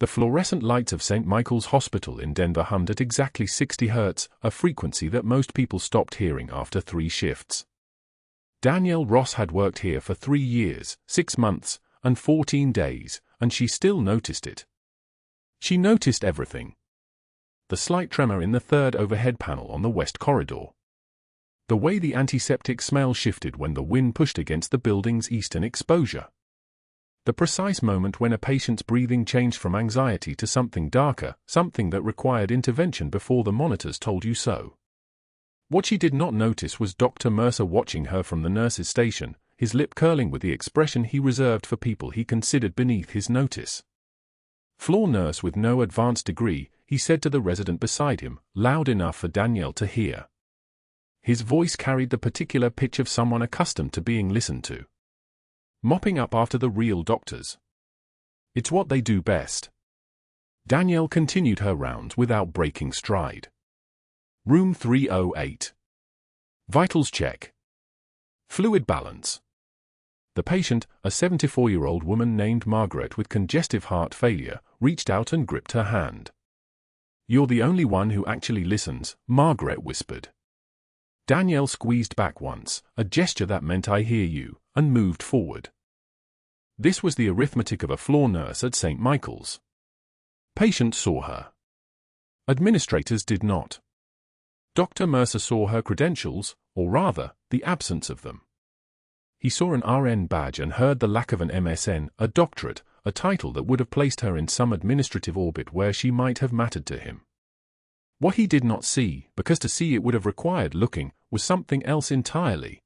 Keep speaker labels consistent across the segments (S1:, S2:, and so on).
S1: The fluorescent lights of St. Michael's Hospital in Denver hummed at exactly 60 Hz, a frequency that most people stopped hearing after 3 shifts. Danielle Ross had worked here for 3 years, 6 months, and 14 days, and she still noticed it. She noticed everything. The slight tremor in the third overhead panel on the west corridor. The way the antiseptic smell shifted when the wind pushed against the building's eastern exposure. The precise moment when a patient's breathing changed from anxiety to something darker, something that required intervention before the monitors told you so. What she did not notice was Dr. Mercer watching her from the nurse's station, his lip curling with the expression he reserved for people he considered beneath his notice. Floor nurse with no advanced degree, he said to the resident beside him, loud enough for Danielle to hear. His voice carried the particular pitch of someone accustomed to being listened to. Mopping up after the real doctors. It's what they do best. Danielle continued her rounds without breaking stride. Room 308. Vitals check. Fluid balance. The patient, a 74-year-old woman named Margaret with congestive heart failure, reached out and gripped her hand. "You're the only one who actually listens," Margaret whispered. Danielle squeezed back once, a gesture that meant "I hear you," and moved forward. This was the arithmetic of a floor nurse at St. Michael's. Patient saw her. Administrators did not. Dr. Mercer saw her credentials, or rather, the absence of them. He saw an RN badge and heard the lack of an MSN, a doctorate, a title that would have placed her in some administrative orbit where she might have mattered to him. What he did not see, because to see it would have required looking, was something else entirely.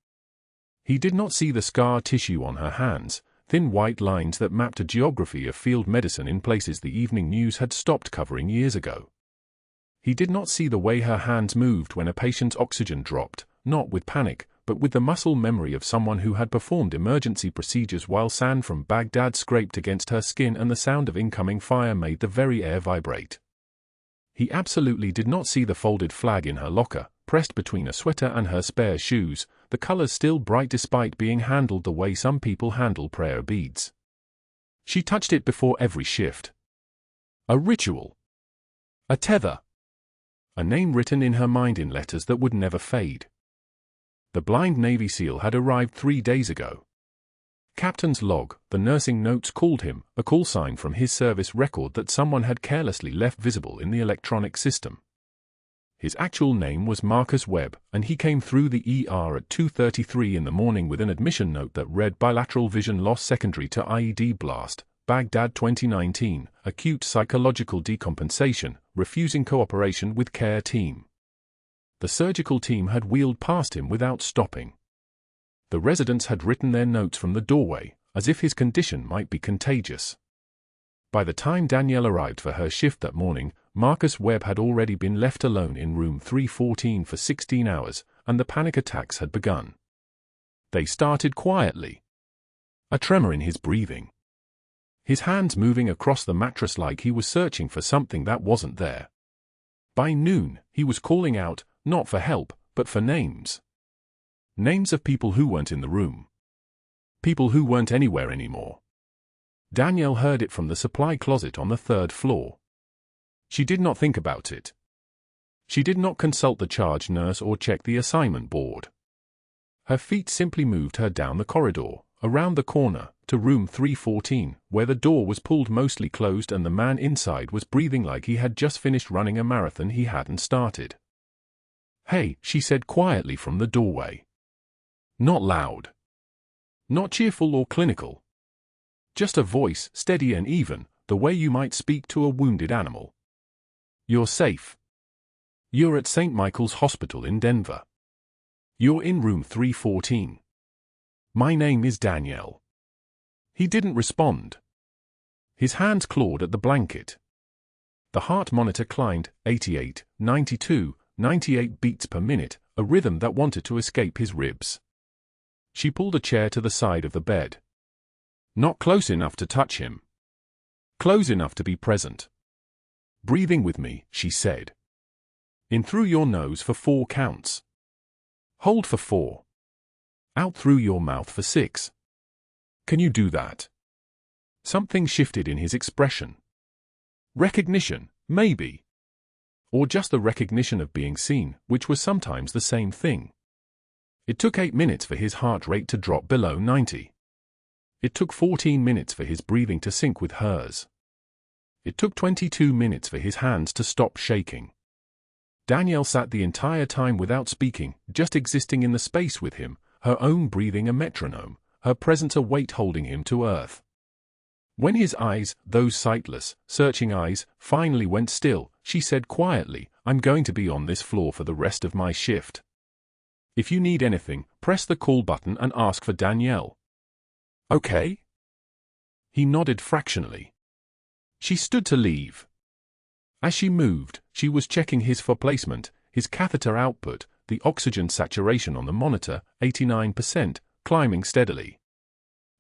S1: He did not see the scar tissue on her hands, thin white lines that mapped a geography of field medicine in places the evening news had stopped covering years ago. He did not see the way her hands moved when a patient's oxygen dropped, not with panic, but with the muscle memory of someone who had performed emergency procedures while sand from Baghdad scraped against her skin and the sound of incoming fire made the very air vibrate. He absolutely did not see the folded flag in her locker, pressed between a sweater and her spare shoes, the colors still bright despite being handled the way some people handle prayer beads. She touched it before every shift. A ritual. A tether. A name written in her mind in letters that would never fade. The blind Navy SEAL had arrived 3 days ago. Captain's log, the nursing notes called him, a call sign from his service record that someone had carelessly left visible in the electronic system. His actual name was Marcus Webb, and he came through the ER at 2:33 in the morning with an admission note that read bilateral vision loss secondary to IED blast, Baghdad 2019, acute psychological decompensation, refusing cooperation with care team. The surgical team had wheeled past him without stopping. The residents had written their notes from the doorway, as if his condition might be contagious. By the time Danielle arrived for her shift that morning, Marcus Webb had already been left alone in room 314 for 16 hours, and the panic attacks had begun. They started quietly. A tremor in his breathing. His hands moving across the mattress like he was searching for something that wasn't there. By noon, he was calling out, not for help, but for names. Names of people who weren't in the room. People who weren't anywhere anymore. Danielle heard it from the supply closet on the 3rd floor. She did not think about it. She did not consult the charge nurse or check the assignment board. Her feet simply moved her down the corridor, around the corner, to room 314, where the door was pulled mostly closed and the man inside was breathing like he had just finished running a marathon he hadn't started. "Hey," she said quietly from the doorway. Not loud. Not cheerful or clinical. Just a voice, steady and even, the way you might speak to a wounded animal. "You're safe. You're at St. Michael's Hospital in Denver. You're in room 314. My name is Danielle." He didn't respond. His hands clawed at the blanket. The heart monitor climbed, 88, 92, 98 beats per minute, a rhythm that wanted to escape his ribs. She pulled a chair to the side of the bed. Not close enough to touch him. Close enough to be present. "Breathing with me," she said. "In through your nose for 4 counts. Hold for 4. Out through your mouth for 6. Can you do that?" Something shifted in his expression. Recognition, maybe. Or just the recognition of being seen, which was sometimes the same thing. It took 8 minutes for his heart rate to drop below 90. It took 14 minutes for his breathing to sync with hers. It took 22 minutes for his hands to stop shaking. Danielle sat the entire time without speaking, just existing in the space with him, her own breathing a metronome, her presence a weight holding him to earth. When his eyes, those sightless, searching eyes, finally went still, she said quietly, "I'm going to be on this floor for the rest of my shift. If you need anything, press the call button and ask for Danielle." "Okay?" He nodded fractionally. She stood to leave. As she moved, she was checking his for placement, his catheter output, the oxygen saturation on the monitor, 89%, climbing steadily.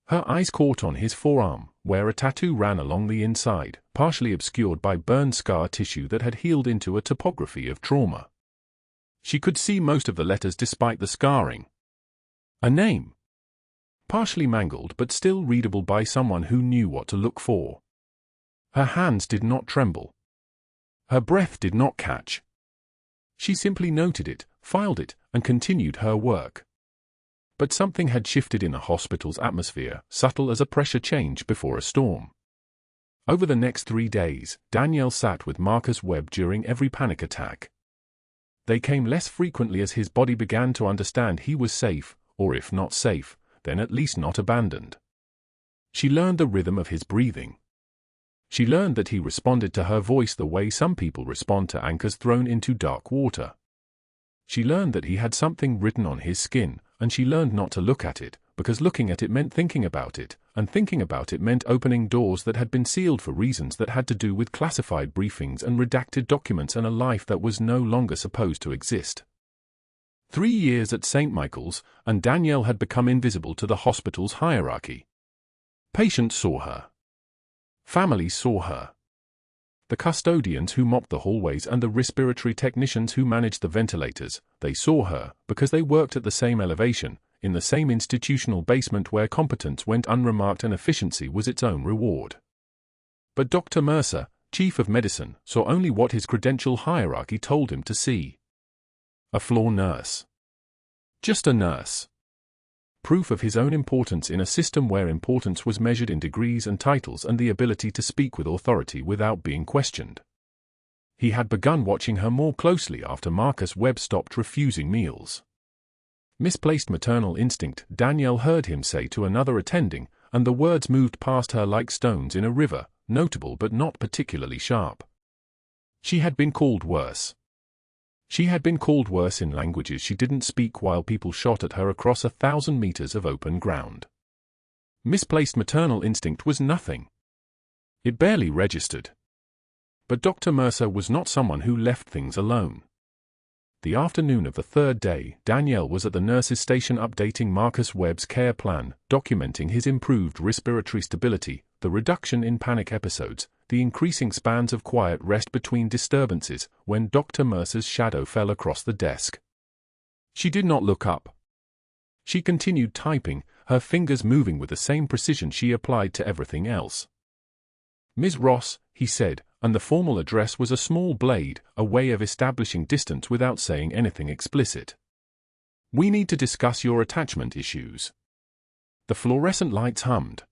S1: Her eyes caught on his forearm, where a tattoo ran along the inside, partially obscured by burned scar tissue that had healed into a topography of trauma. She could see most of the letters despite the scarring. A name. Partially mangled but still readable by someone who knew what to look for. Her hands did not tremble. Her breath did not catch. She simply noted it, filed it, and continued her work. But something had shifted in the hospital's atmosphere, subtle as a pressure change before a storm. Over the next 3 days, Danielle sat with Marcus Webb during every panic attack. They came less frequently as his body began to understand he was safe, or if not safe, then at least not abandoned. She learned the rhythm of his breathing. She learned that he responded to her voice the way some people respond to anchors thrown into dark water. She learned that he had something written on his skin, and she learned not to look at it, because looking at it meant thinking about it, and thinking about it meant opening doors that had been sealed for reasons that had to do with classified briefings and redacted documents and a life that was no longer supposed to exist. 3 years at St. Michael's, and Danielle had become invisible to the hospital's hierarchy. Patients saw her. Families saw her. The custodians who mopped the hallways and the respiratory technicians who managed the ventilators, they saw her because they worked at the same elevation, in the same institutional basement where competence went unremarked and efficiency was its own reward. But Dr. Mercer, chief of medicine, saw only what his credential hierarchy told him to see. A floor nurse. Just a nurse. Proof of his own importance in a system where importance was measured in degrees and titles and the ability to speak with authority without being questioned. He had begun watching her more closely after Marcus Webb stopped refusing meals. Misplaced maternal instinct, Danielle heard him say to another attending, and the words moved past her like stones in a river, notable but not particularly sharp. She had been called worse. She had been called worse in languages she didn't speak while people shot at her across 1,000 meters of open ground. Misplaced maternal instinct was nothing. It barely registered. But Dr. Mercer was not someone who left things alone. The afternoon of the 3rd day, Danielle was at the nurse's station updating Marcus Webb's care plan, documenting his improved respiratory stability, the reduction in panic episodes, the increasing spans of quiet rest between disturbances, when Dr. Mercer's shadow fell across the desk. She did not look up. She continued typing, her fingers moving with the same precision she applied to everything else. "Ms. Ross," he said, and the formal address was a small blade, a way of establishing distance without saying anything explicit. "We need to discuss your attachment issues." The fluorescent lights hummed.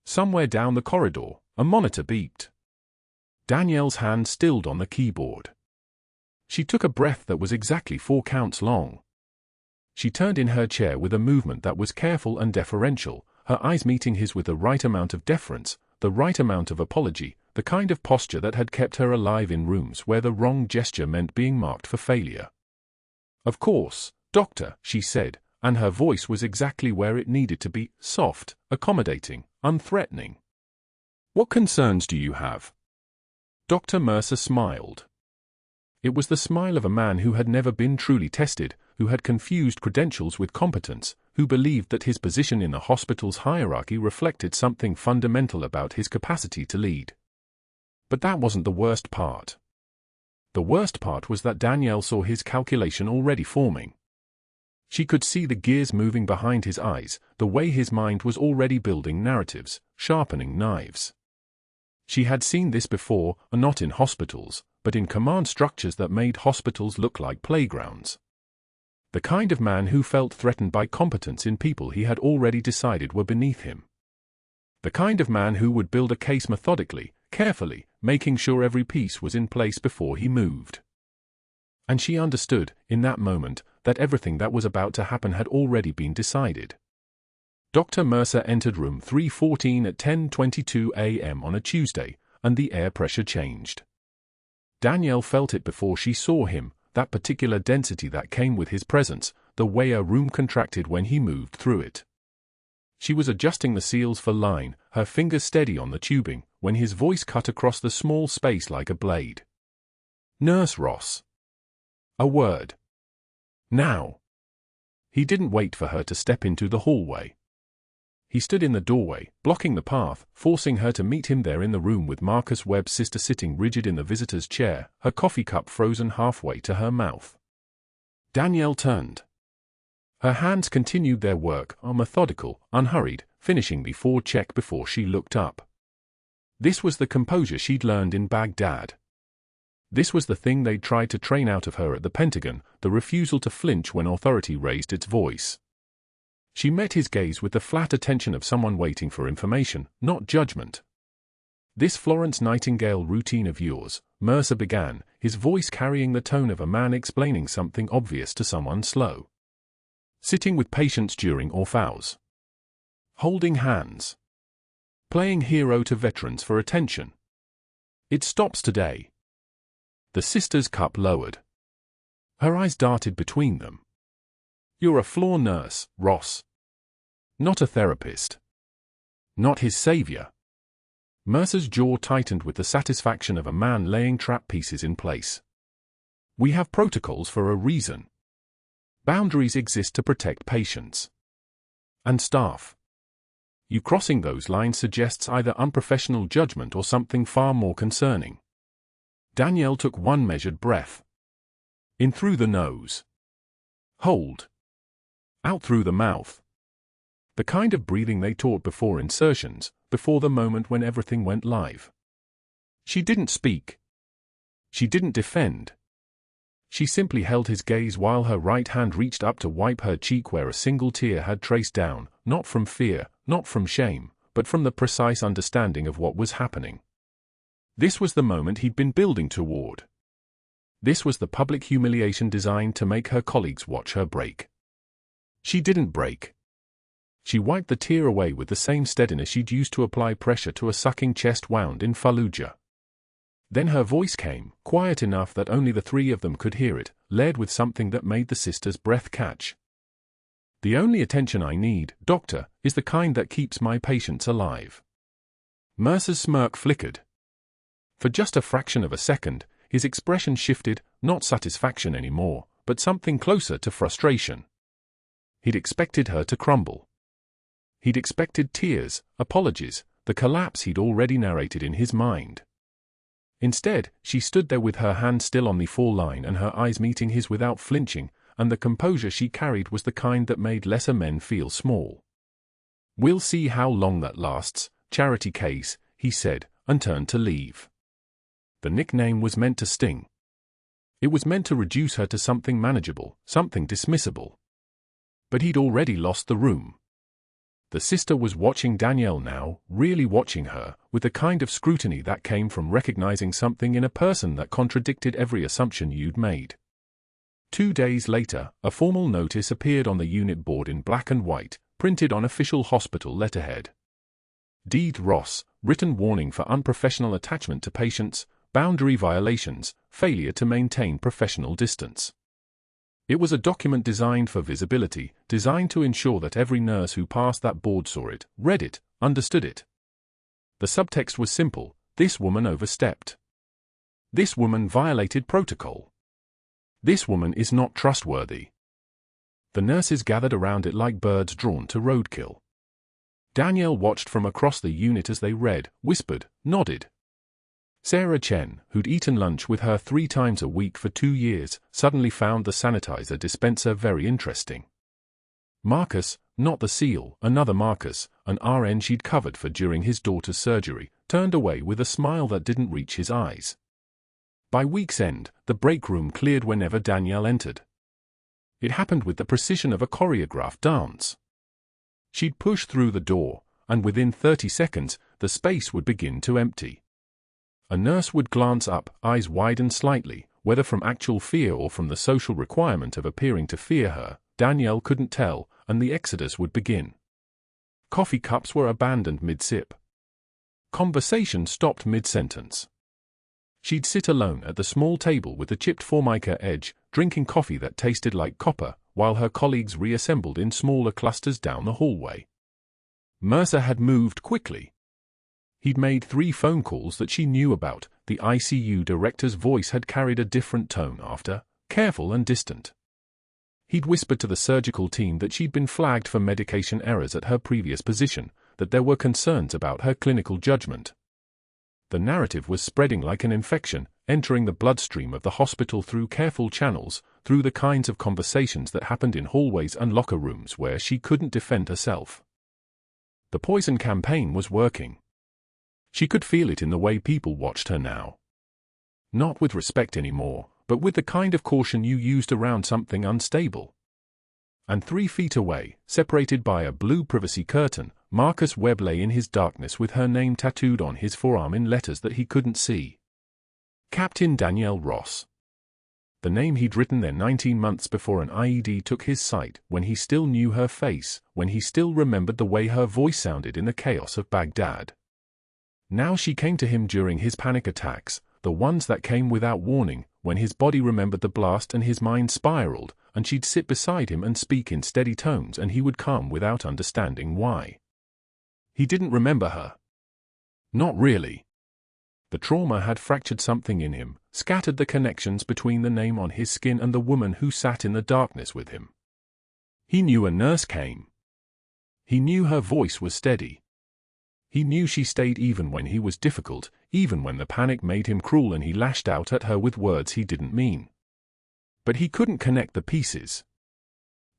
S1: Somewhere down the corridor, a monitor beeped. Danielle's hand stilled on the keyboard. She took a breath that was exactly 4 counts long. She turned in her chair with a movement that was careful and deferential, her eyes meeting his with the right amount of deference, the right amount of apology, the kind of posture that had kept her alive in rooms where the wrong gesture meant being marked for failure. "Of course, Doctor," she said, and her voice was exactly where it needed to be, soft, accommodating, unthreatening. "What concerns do you have?" Dr. Mercer smiled. It was the smile of a man who had never been truly tested, who had confused credentials with competence, who believed that his position in the hospital's hierarchy reflected something fundamental about his capacity to lead. But that wasn't the worst part. The worst part was that Danielle saw his calculation already forming. She could see the gears moving behind his eyes, the way his mind was already building narratives, sharpening knives. She had seen this before, not in hospitals, but in command structures that made hospitals look like playgrounds. The kind of man who felt threatened by competence in people he had already decided were beneath him. The kind of man who would build a case methodically, carefully, making sure every piece was in place before he moved. And she understood, in that moment, that everything that was about to happen had already been decided. Dr. Mercer entered room 314 at 10:22 a.m. on a Tuesday, and the air pressure changed. Danielle felt it before she saw him, that particular density that came with his presence, the way a room contracted when he moved through it. She was adjusting the seals for line, her fingers steady on the tubing, when his voice cut across the small space like a blade. "Nurse Ross." A word. "Now." He didn't wait for her to step into the hallway. He stood in the doorway, blocking the path, forcing her to meet him there in the room with Marcus Webb's sister sitting rigid in the visitor's chair, her coffee cup frozen halfway to her mouth. Danielle turned. Her hands continued their work, methodical, unhurried, finishing the 4 check before she looked up. This was the composure she'd learned in Baghdad. This was the thing they'd tried to train out of her at the Pentagon, the refusal to flinch when authority raised its voice. She met his gaze with the flat attention of someone waiting for information, not judgment. "This Florence Nightingale routine of yours," Mercer began, his voice carrying the tone of a man explaining something obvious to someone slow. "Sitting with patients during orphos. Holding hands. Playing hero to veterans for attention. It stops today." The sister's cup lowered. Her eyes darted between them. "You're a floor nurse, Ross. Not a therapist. Not his savior." Mercer's jaw tightened with the satisfaction of a man laying trap pieces in place. "We have protocols for a reason. Boundaries exist to protect patients. And staff. You crossing those lines suggests either unprofessional judgment or something far more concerning." Danielle took one measured breath. In through the nose. Hold. Out through the mouth. The kind of breathing they taught before insertions, before the moment when everything went live. She didn't speak. She didn't defend. She simply held his gaze while her right hand reached up to wipe her cheek where a single tear had traced down, not from fear, not from shame, but from the precise understanding of what was happening. This was the moment he'd been building toward. This was the public humiliation designed to make her colleagues watch her break. She didn't break. She wiped the tear away with the same steadiness she'd used to apply pressure to a sucking chest wound in Fallujah. Then her voice came, quiet enough that only the 3 of them could hear it, layered with something that made the sister's breath catch. "The only attention I need, doctor, is the kind that keeps my patients alive." Mercer's smirk flickered. For just a fraction of a second, his expression shifted, not satisfaction anymore, but something closer to frustration. He'd expected her to crumble. He'd expected tears, apologies, the collapse he'd already narrated in his mind. Instead, she stood there with her hand still on the fall line and her eyes meeting his without flinching, and the composure she carried was the kind that made lesser men feel small. "We'll see how long that lasts, charity case," he said, and turned to leave. The nickname was meant to sting. It was meant to reduce her to something manageable, something dismissible. But he'd already lost the room. The sister was watching Danielle now, really watching her, with the kind of scrutiny that came from recognizing something in a person that contradicted every assumption you'd made. 2 days later, a formal notice appeared on the unit board in black and white, printed on official hospital letterhead. Didnt Ross, written warning for unprofessional attachment to patients, boundary violations, failure to maintain professional distance. It was a document designed for visibility, designed to ensure that every nurse who passed that board saw it, read it, understood it. The subtext was simple: this woman overstepped. This woman violated protocol. This woman is not trustworthy. The nurses gathered around it like birds drawn to roadkill. Danielle watched from across the unit as they read, whispered, nodded. Sarah Chen, who'd eaten lunch with her 3 times a week for 2 years, suddenly found the sanitizer dispenser very interesting. Marcus, not the SEAL, another Marcus, an RN she'd covered for during his daughter's surgery, turned away with a smile that didn't reach his eyes. By week's end, the break room cleared whenever Danielle entered. It happened with the precision of a choreographed dance. She'd push through the door, and within 30 seconds, the space would begin to empty. A nurse would glance up, eyes widen slightly, whether from actual fear or from the social requirement of appearing to fear her, Danielle couldn't tell, and the exodus would begin. Coffee cups were abandoned mid-sip. Conversation stopped mid-sentence. She'd sit alone at the small table with the chipped formica edge, drinking coffee that tasted like copper, while her colleagues reassembled in smaller clusters down the hallway. Mercer had moved quickly. He'd made 3 phone calls that she knew about. The ICU director's voice had carried a different tone after, careful and distant. He'd whispered to the surgical team that she'd been flagged for medication errors at her previous position, that there were concerns about her clinical judgment. The narrative was spreading like an infection, entering the bloodstream of the hospital through careful channels, through the kinds of conversations that happened in hallways and locker rooms where she couldn't defend herself. The poison campaign was working. She could feel it in the way people watched her now. Not with respect anymore, but with the kind of caution you used around something unstable. And 3 feet away, separated by a blue privacy curtain, Marcus Webb lay in his darkness with her name tattooed on his forearm in letters that he couldn't see. Captain Danielle Ross. The name he'd written there 19 months before an IED took his sight, when he still knew her face, when he still remembered the way her voice sounded in the chaos of Baghdad. Now she came to him during his panic attacks, the ones that came without warning, when his body remembered the blast and his mind spiraled, and she'd sit beside him and speak in steady tones and he would calm without understanding why. He didn't remember her. Not really. The trauma had fractured something in him, scattered the connections between the name on his skin and the woman who sat in the darkness with him. He knew a nurse came. He knew her voice was steady. He knew she stayed even when he was difficult, even when the panic made him cruel and he lashed out at her with words he didn't mean. But he couldn't connect the pieces.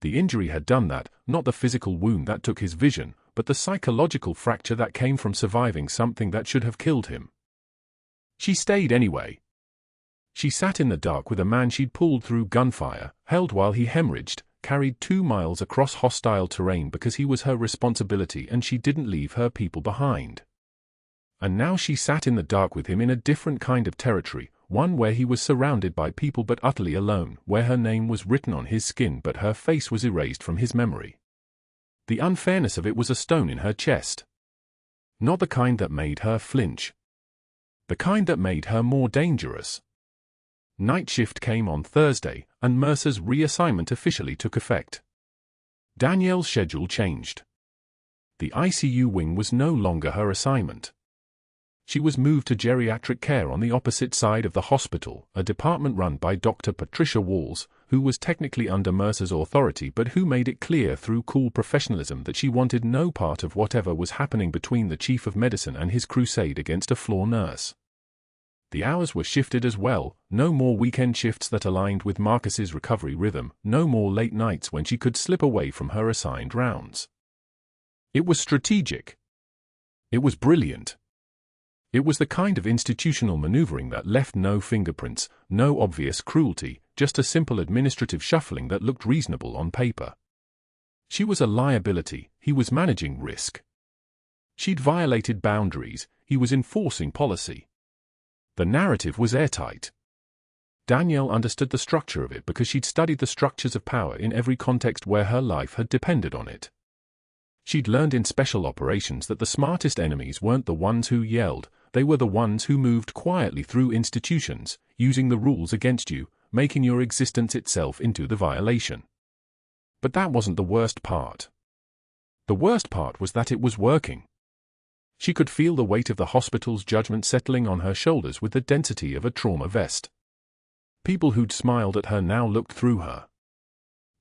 S1: The injury had done that, not the physical wound that took his vision, but the psychological fracture that came from surviving something that should have killed him. She stayed anyway. She sat in the dark with a man she'd pulled through gunfire, held while he hemorrhaged, carried 2 miles across hostile terrain because he was her responsibility and she didn't leave her people behind. And now she sat in the dark with him in a different kind of territory, one where he was surrounded by people but utterly alone, where her name was written on his skin but her face was erased from his memory. The unfairness of it was a stone in her chest. Not the kind that made her flinch. The kind that made her more dangerous. Night shift came on Thursday, and Mercer's reassignment officially took effect. Danielle's schedule changed. The ICU wing was no longer her assignment. She was moved to geriatric care on the opposite side of the hospital, a department run by Dr. Patricia Walls, who was technically under Mercer's authority but who made it clear through cool professionalism that she wanted no part of whatever was happening between the chief of medicine and his crusade against a floor nurse. The hours were shifted as well, no more weekend shifts that aligned with Marcus's recovery rhythm, no more late nights when she could slip away from her assigned rounds. It was strategic. It was brilliant. It was the kind of institutional maneuvering that left no fingerprints, no obvious cruelty, just a simple administrative shuffling that looked reasonable on paper. She was a liability, he was managing risk. She'd violated boundaries, he was enforcing policy. The narrative was airtight. Danielle understood the structure of it because she'd studied the structures of power in every context where her life had depended on it. She'd learned in special operations that the smartest enemies weren't the ones who yelled, they were the ones who moved quietly through institutions, using the rules against you, making your existence itself into the violation. But that wasn't the worst part. The worst part was that it was working. She could feel the weight of the hospital's judgment settling on her shoulders with the density of a trauma vest. People who'd smiled at her now looked through her.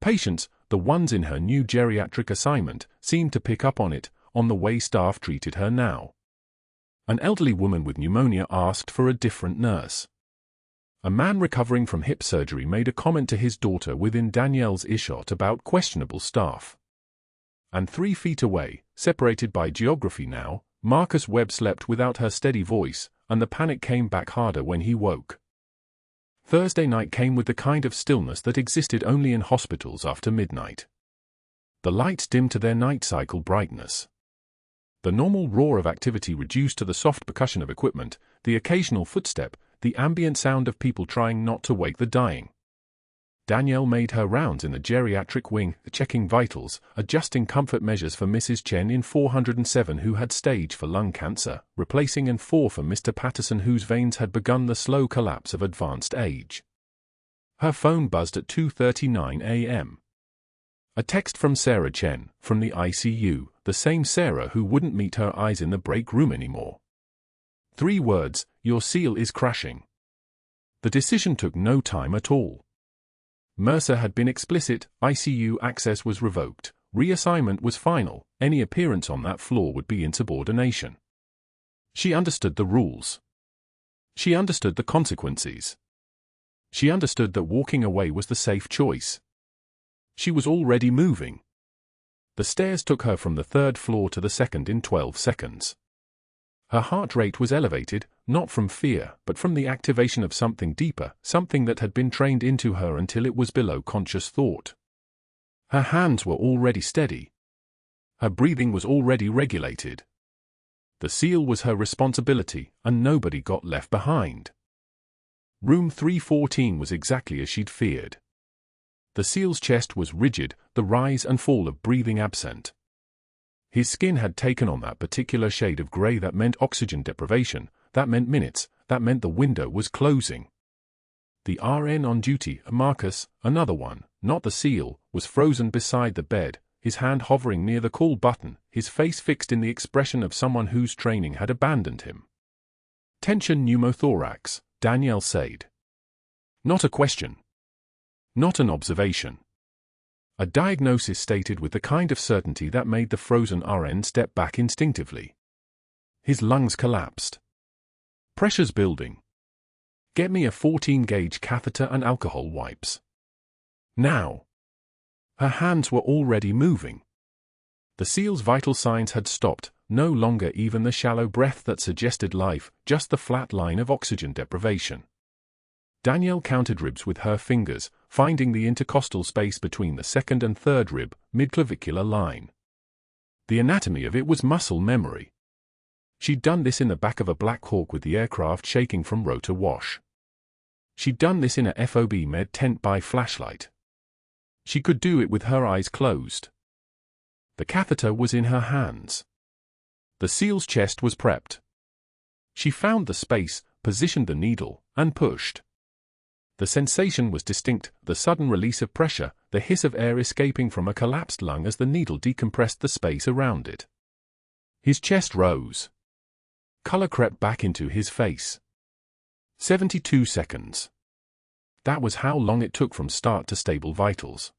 S1: Patients, the ones in her new geriatric assignment, seemed to pick up on it, on the way staff treated her now. An elderly woman with pneumonia asked for a different nurse. A man recovering from hip surgery made a comment to his daughter within Danielle's earshot about questionable staff. And 3 feet away, separated by geography now, Marcus Webb slept without her steady voice, and the panic came back harder when he woke. Thursday night came with the kind of stillness that existed only in hospitals after midnight. The lights dimmed to their night cycle brightness. The normal roar of activity reduced to the soft percussion of equipment, the occasional footstep, the ambient sound of people trying not to wake the dying. Danielle made her rounds in the geriatric wing, checking vitals, adjusting comfort measures for Mrs. Chen in 407 who had stage 4 lung cancer, replacing N4 for Mr. Patterson whose veins had begun the slow collapse of advanced age. Her phone buzzed at 2:39 a.m. A text from Sarah Chen, from the ICU, the same Sarah who wouldn't meet her eyes in the break room anymore. 3 words, "Your seal is crashing." The decision took no time at all. Mercer had been explicit, ICU access was revoked, reassignment was final, any appearance on that floor would be insubordination. She understood the rules. She understood the consequences. She understood that walking away was the safe choice. She was already moving. The stairs took her from the 3rd floor to the 2nd in 12 seconds. Her heart rate was elevated, not from fear, but from the activation of something deeper, something that had been trained into her until it was below conscious thought. Her hands were already steady. Her breathing was already regulated. The seal was her responsibility, and nobody got left behind. Room 314 was exactly as she'd feared. The seal's chest was rigid, the rise and fall of breathing absent. His skin had taken on that particular shade of grey that meant oxygen deprivation, that meant minutes, that meant the window was closing. The RN on duty, Marcus, another one, not the seal, was frozen beside the bed, his hand hovering near the call button, his face fixed in the expression of someone whose training had abandoned him. Tension pneumothorax, Danielle said. Not a question. Not an observation. A diagnosis stated with the kind of certainty that made the frozen RN step back instinctively. His lungs collapsed. Pressure's building. Get me a 14-gauge catheter and alcohol wipes. Now. Her hands were already moving. The seal's vital signs had stopped, no longer even the shallow breath that suggested life, just the flat line of oxygen deprivation. Danielle counted ribs with her fingers, finding the intercostal space between the 2nd and 3rd rib, mid-clavicular line. The anatomy of it was muscle memory. She'd done this in the back of a Black Hawk with the aircraft shaking from rotor wash. She'd done this in a FOB med tent by flashlight. She could do it with her eyes closed. The catheter was in her hands. The seal's chest was prepped. She found the space, positioned the needle, and pushed. The sensation was distinct, the sudden release of pressure, the hiss of air escaping from a collapsed lung as the needle decompressed the space around it. His chest rose. Color crept back into his face. 72 seconds. That was how long it took from start to stable vitals.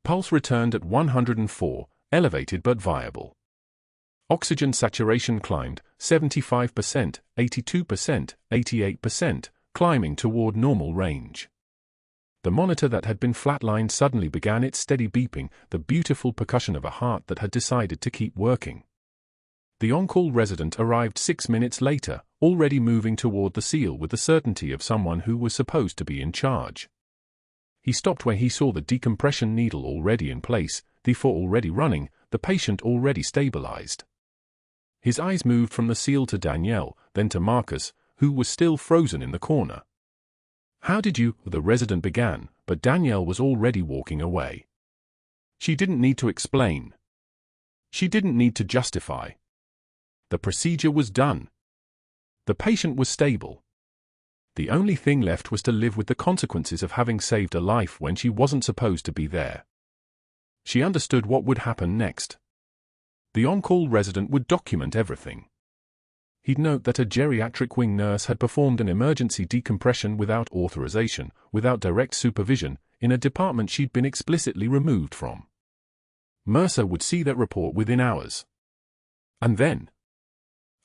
S1: Pulse returned at 104, elevated but viable. Oxygen saturation climbed, 75%, 82%, 88%. Climbing toward normal range. The monitor that had been flatlined suddenly began its steady beeping, the beautiful percussion of a heart that had decided to keep working. The on-call resident arrived 6 minutes later, already moving toward the seal with the certainty of someone who was supposed to be in charge. He stopped when he saw the decompression needle already in place, the IV already running, the patient already stabilized. His eyes moved from the seal to Danielle, then to Marcus, who was still frozen in the corner. "How did you?" the resident began, but Danielle was already walking away. She didn't need to explain. She didn't need to justify. The procedure was done. The patient was stable. The only thing left was to live with the consequences of having saved a life when she wasn't supposed to be there. She understood what would happen next. The on-call resident would document everything. He'd note that a geriatric wing nurse had performed an emergency decompression without authorization, without direct supervision, in a department she'd been explicitly removed from. Mercer would see that report within hours. And then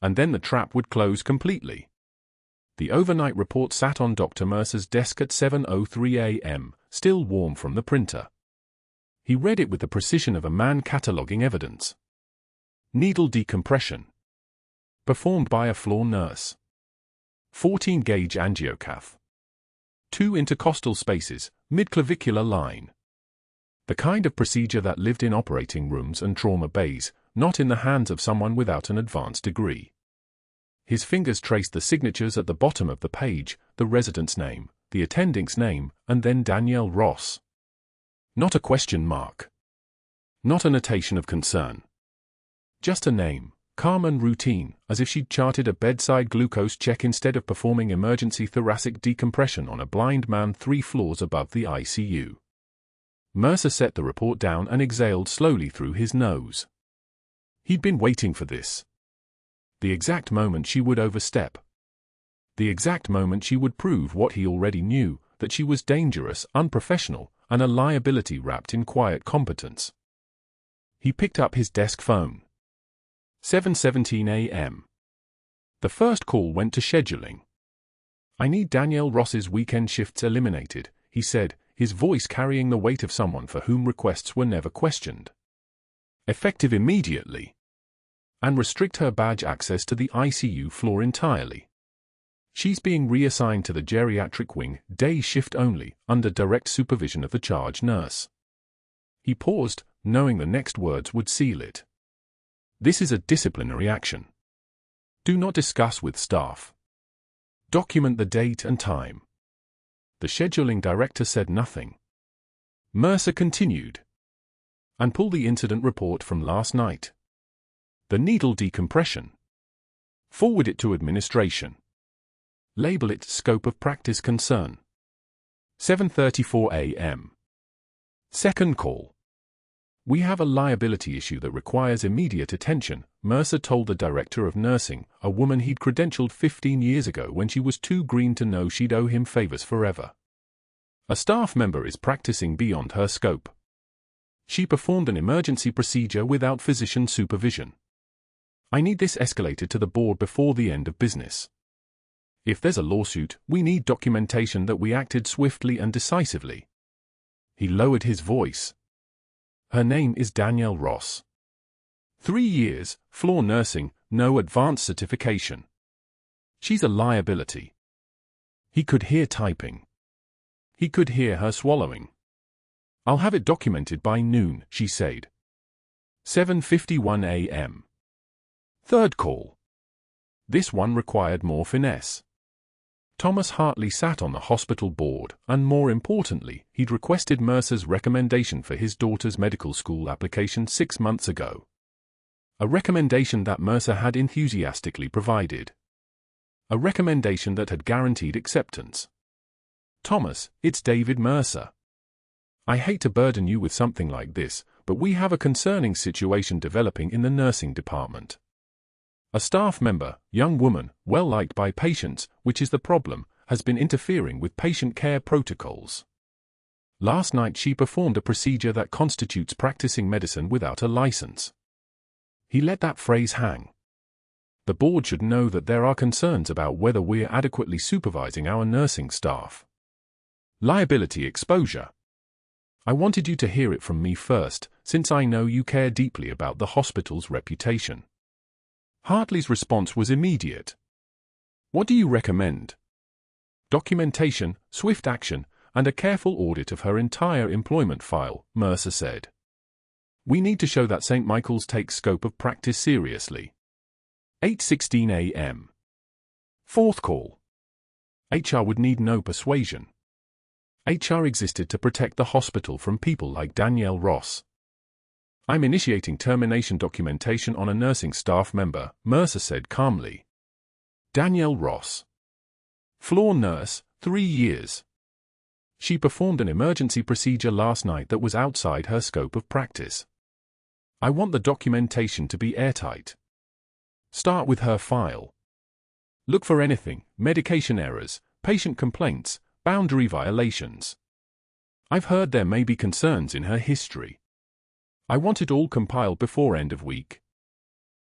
S1: the trap would close completely. The overnight report sat on Dr. Mercer's desk at 7:03 a.m., still warm from the printer. He read it with the precision of a man cataloging evidence. Needle decompression. Performed by a floor nurse. 14-gauge angiocath. 2 intercostal spaces, midclavicular line. The kind of procedure that lived in operating rooms and trauma bays, not in the hands of someone without an advanced degree. His fingers traced the signatures at the bottom of the page, the resident's name, the attending's name, and then Danielle Ross. Not a question mark. Not a notation of concern. Just a name, calm and routine, as if she'd charted a bedside glucose check instead of performing emergency thoracic decompression on a blind man 3 floors above the ICU. Mercer set the report down and exhaled slowly through his nose. He'd been waiting for this. The exact moment she would overstep. The exact moment she would prove what he already knew, that she was dangerous, unprofessional, and a liability wrapped in quiet competence. He picked up his desk phone. 7:17 a.m. The first call went to scheduling. "I need Danielle Ross's weekend shifts eliminated," he said, his voice carrying the weight of someone for whom requests were never questioned. "Effective immediately. And restrict her badge access to the ICU floor entirely. She's being reassigned to the geriatric wing, day shift only, under direct supervision of the charge nurse." He paused, knowing the next words would seal it. "This is a disciplinary action. Do not discuss with staff. Document the date and time." The scheduling director said nothing. Mercer continued. "And pull the incident report from last night. The needle decompression. Forward it to administration. Label it scope of practice concern." 7:34 a.m. Second call. "We have a liability issue that requires immediate attention," Mercer told the director of nursing, a woman he'd credentialed 15 years ago when she was too green to know she'd owe him favors forever. "A staff member is practicing beyond her scope. She performed an emergency procedure without physician supervision. I need this escalated to the board before the end of business. If there's a lawsuit, we need documentation that we acted swiftly and decisively." He lowered his voice. "Her name is Danielle Ross. 3 years, floor nursing, no advanced certification. She's a liability." He could hear typing. He could hear her swallowing. "I'll have it documented by noon," she said. 7:51 a.m. Third call. This one required more finesse. Thomas Hartley sat on the hospital board, and more importantly, he'd requested Mercer's recommendation for his daughter's medical school application 6 months ago. A recommendation that Mercer had enthusiastically provided. A recommendation that had guaranteed acceptance. "Thomas, it's David Mercer. I hate to burden you with something like this, but we have a concerning situation developing in the nursing department. A staff member, young woman, well-liked by patients, which is the problem, has been interfering with patient care protocols. Last night she performed a procedure that constitutes practicing medicine without a license." He let that phrase hang. "The board should know that there are concerns about whether we're adequately supervising our nursing staff. Liability exposure. I wanted you to hear it from me first, since I know you care deeply about the hospital's reputation." Hartley's response was immediate. "What do you recommend?" "Documentation, swift action, and a careful audit of her entire employment file," Mercer said. "We need to show that St. Michael's takes scope of practice seriously." 8:16 a.m. Fourth call. HR would need no persuasion. HR existed to protect the hospital from people like Danielle Ross. "I'm initiating termination documentation on a nursing staff member," Mercer said calmly. Danielle Ross. Floor nurse, 3 years. She performed an emergency procedure last night that was outside her scope of practice. I want the documentation to be airtight. Start with her file. Look for anything, medication errors, patient complaints, boundary violations. I've heard there may be concerns in her history. I want it all compiled before end of week."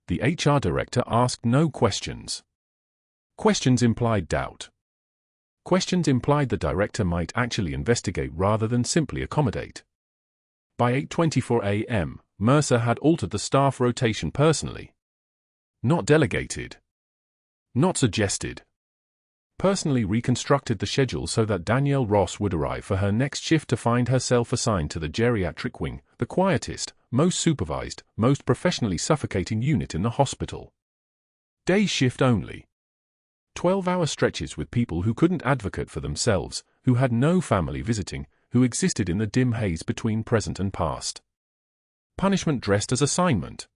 S1: The HR director asked no questions. Questions implied doubt. Questions implied the director might actually investigate rather than simply accommodate. By 8:24 a.m., Mercer had altered the staff rotation personally. Not delegated. Not suggested. Personally reconstructed the schedule so that Danielle Ross would arrive for her next shift to find herself assigned to the geriatric wing, the quietest, most supervised, most professionally suffocating unit in the hospital. Day shift only. 12-hour stretches with people who couldn't advocate for themselves, who had no family visiting, who existed in the dim haze between present and past. Punishment dressed as assignment.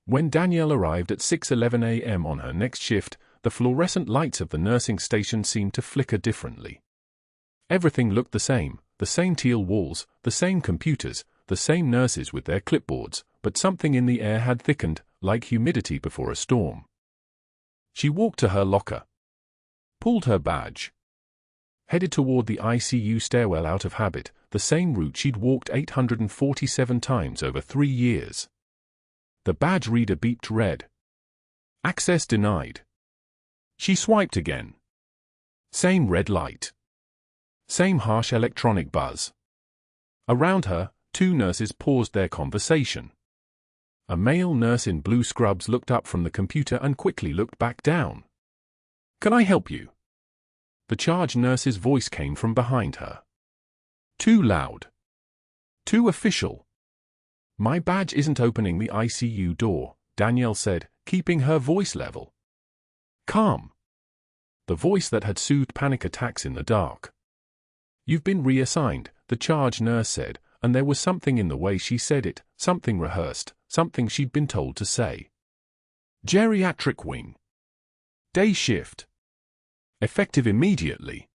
S1: When Danielle arrived at 6:11 a.m. on her next shift, the fluorescent lights of the nursing station seemed to flicker differently. Everything looked the same teal walls, the same computers, the same nurses with their clipboards, but something in the air had thickened, like humidity before a storm. She walked to her locker, pulled her badge, headed toward the ICU stairwell out of habit, the same route she'd walked 847 times over 3 years. The badge reader beeped red. Access denied. She swiped again. Same red light. Same harsh electronic buzz. Around her, 2 nurses paused their conversation. A male nurse in blue scrubs looked up from the computer and quickly looked back down. "Can I help you?" The charge nurse's voice came from behind her. Too loud. Too official. "My badge isn't opening the ICU door," Danielle said, keeping her voice level. Calm. The voice that had soothed panic attacks in the dark. "You've been reassigned," the charge nurse said, and there was something in the way she said it, something rehearsed, something she'd been told to say. Geriatric wing. Day shift. Effective immediately.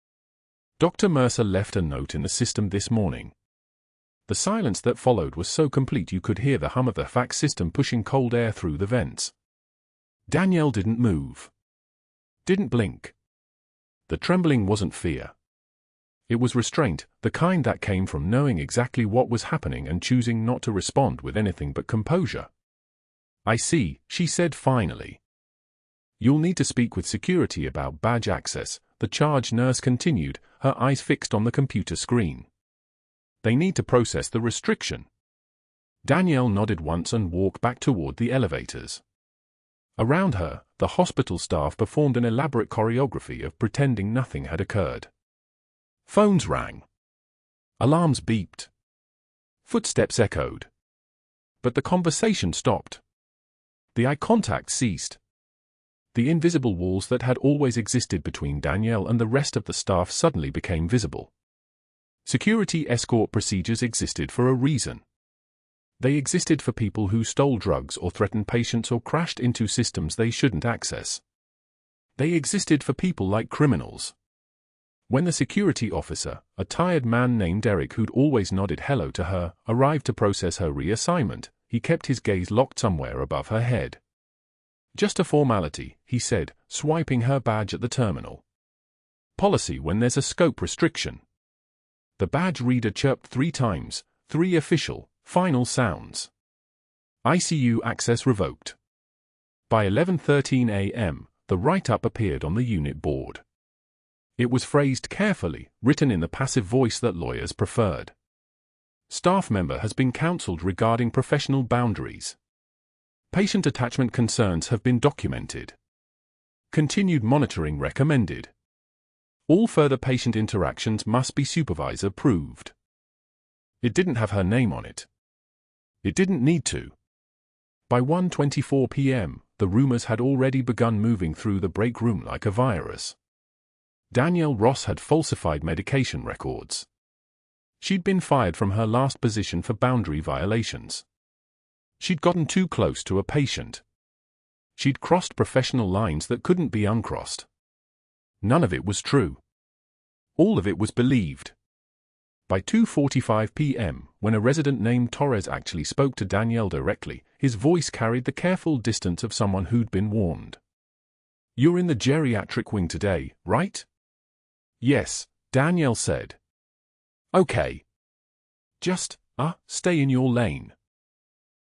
S1: Dr. Mercer left a note in the system this morning. The silence that followed was so complete you could hear the hum of the fax system pushing cold air through the vents. Danielle didn't move. Didn't blink. The trembling wasn't fear. It was restraint, the kind that came from knowing exactly what was happening and choosing not to respond with anything but composure. "I see," she said finally. "You'll need to speak with security about badge access," the charge nurse continued, her eyes fixed on the computer screen. "They need to process the restriction." Danielle nodded once and walked back toward the elevators. Around her, the hospital staff performed an elaborate choreography of pretending nothing had occurred. Phones rang. Alarms beeped. Footsteps echoed. But the conversation stopped. The eye contact ceased. The invisible walls that had always existed between Danielle and the rest of the staff suddenly became visible. Security escort procedures existed for a reason. They existed for people who stole drugs or threatened patients or crashed into systems they shouldn't access. They existed for people like criminals. When the security officer, a tired man named Eric who'd always nodded hello to her, arrived to process her reassignment, he kept his gaze locked somewhere above her head. "Just a formality," he said, swiping her badge at the terminal. "Policy when there's a scope restriction." The badge reader chirped 3 times, 3 official, final sounds. ICU access revoked. By 11:13 a.m., the write-up appeared on the unit board. It was phrased carefully, written in the passive voice that lawyers preferred. "Staff member has been counseled regarding professional boundaries. Patient attachment concerns have been documented. Continued monitoring recommended. All further patient interactions must be supervisor-approved." It didn't have her name on it. It didn't need to. By 1:24 p.m., the rumors had already begun moving through the break room like a virus. Danielle Ross had falsified medication records. She'd been fired from her last position for boundary violations. She'd gotten too close to a patient. She'd crossed professional lines that couldn't be uncrossed. None of it was true. All of it was believed. By 2:45 p.m., when a resident named Torres actually spoke to Danielle directly, his voice carried the careful distance of someone who'd been warned. "You're in the geriatric wing today, right?" "Yes," Danielle said. "Okay. Just, stay in your lane.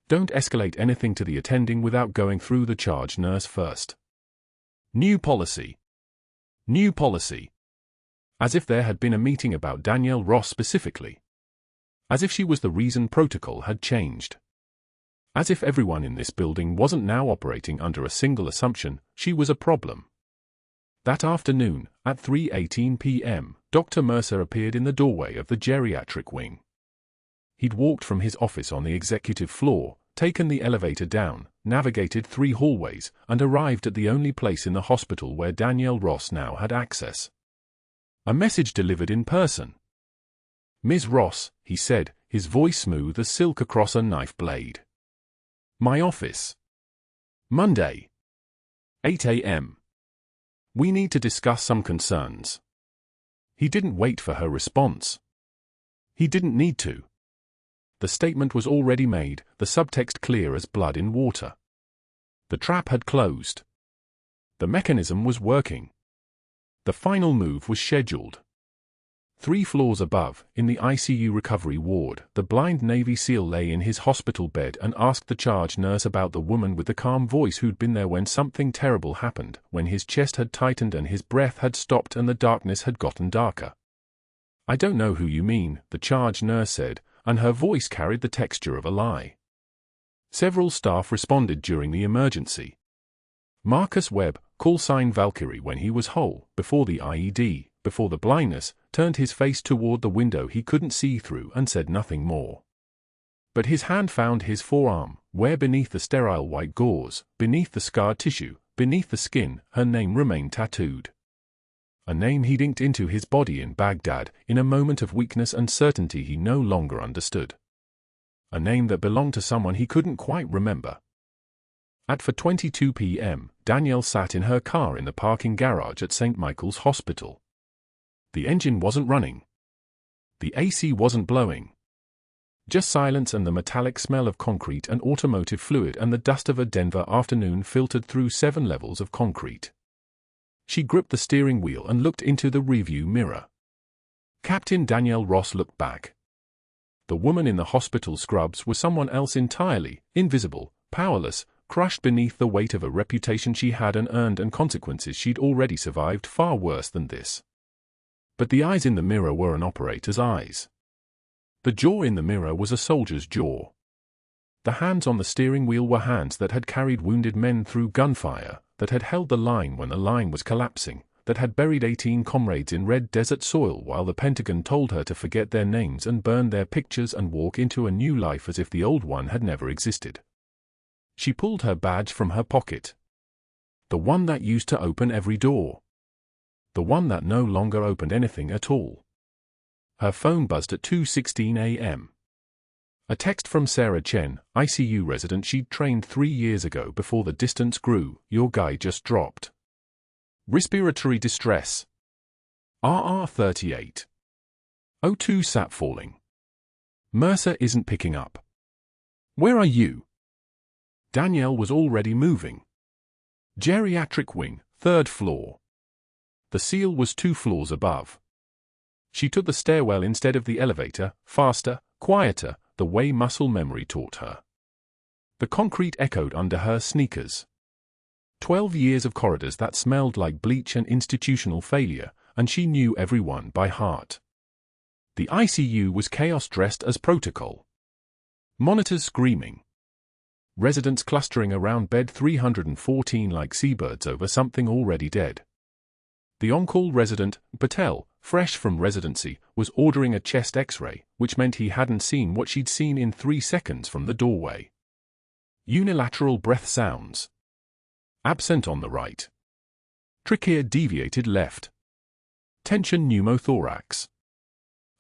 S1: Don't escalate anything to the attending without going through the charge nurse first. New policy. New policy." As if there had been a meeting about Danielle Ross specifically. As if she was the reason protocol had changed. As if everyone in this building wasn't now operating under a single assumption: she was a problem. That afternoon, at 3:18 p.m., Dr. Mercer appeared in the doorway of the geriatric wing. He'd walked from his office on the executive floor, taken the elevator down, navigated 3 hallways, and arrived at the only place in the hospital where Danielle Ross now had access. A message delivered in person. "Ms. Ross," he said, his voice smooth as silk across a knife blade. "My office. Monday. 8 a.m. We need to discuss some concerns." He didn't wait for her response. He didn't need to. The statement was already made, the subtext clear as blood in water. The trap had closed. The mechanism was working. The final move was scheduled. 3 floors above, in the ICU recovery ward, the blind Navy SEAL lay in his hospital bed and asked the charge nurse about the woman with the calm voice who'd been there when something terrible happened, when his chest had tightened and his breath had stopped and the darkness had gotten darker. "I don't know who you mean," the charge nurse said, and her voice carried the texture of a lie. Several staff responded during the emergency. Marcus Webb, call sign Valkyrie when he was whole, before the IED, before the blindness, turned his face toward the window he couldn't see through and said nothing more. But his hand found his forearm, where beneath the sterile white gauze, beneath the scarred tissue, beneath the skin, her name remained tattooed. A name he'd inked into his body in Baghdad, in a moment of weakness and certainty he no longer understood. A name that belonged to someone he couldn't quite remember. At 4:22 p.m., Danielle sat in her car in the parking garage at St. Michael's Hospital. The engine wasn't running. The AC wasn't blowing. Just silence and the metallic smell of concrete and automotive fluid and the dust of a Denver afternoon filtered through 7 levels of concrete. She gripped the steering wheel and looked into the rearview mirror. Captain Danielle Ross looked back. The woman in the hospital scrubs was someone else entirely, invisible, powerless, crushed beneath the weight of a reputation she had earned and consequences she'd already survived far worse than this. But the eyes in the mirror were an operator's eyes. The jaw in the mirror was a soldier's jaw. The hands on the steering wheel were hands that had carried wounded men through gunfire, that had held the line when the line was collapsing, that had buried 18 comrades in red desert soil while the Pentagon told her to forget their names and burn their pictures and walk into a new life as if the old one had never existed. She pulled her badge from her pocket. The one that used to open every door. The one that no longer opened anything at all. Her phone buzzed at 2:16 a.m. A text from Sarah Chen, ICU resident she'd trained 3 years ago before the distance grew. "Your guy just dropped. Respiratory distress. RR38. O2 sat falling. Mercer isn't picking up. Where are you?" Danielle was already moving. Geriatric wing, 3rd floor. The SEAL was 2 floors above. She took the stairwell instead of the elevator, faster, quieter, the way muscle memory taught her. The concrete echoed under her sneakers. 12 years of corridors that smelled like bleach and institutional failure, and she knew everyone by heart. The ICU was chaos dressed as protocol. Monitors screaming. Residents clustering around bed 314 like seabirds over something already dead. The on-call resident, Patel, fresh from residency, was ordering a chest X-ray, which meant he hadn't seen what she'd seen in 3 seconds from the doorway. Unilateral breath sounds. Absent on the right. Trachea deviated left. Tension pneumothorax.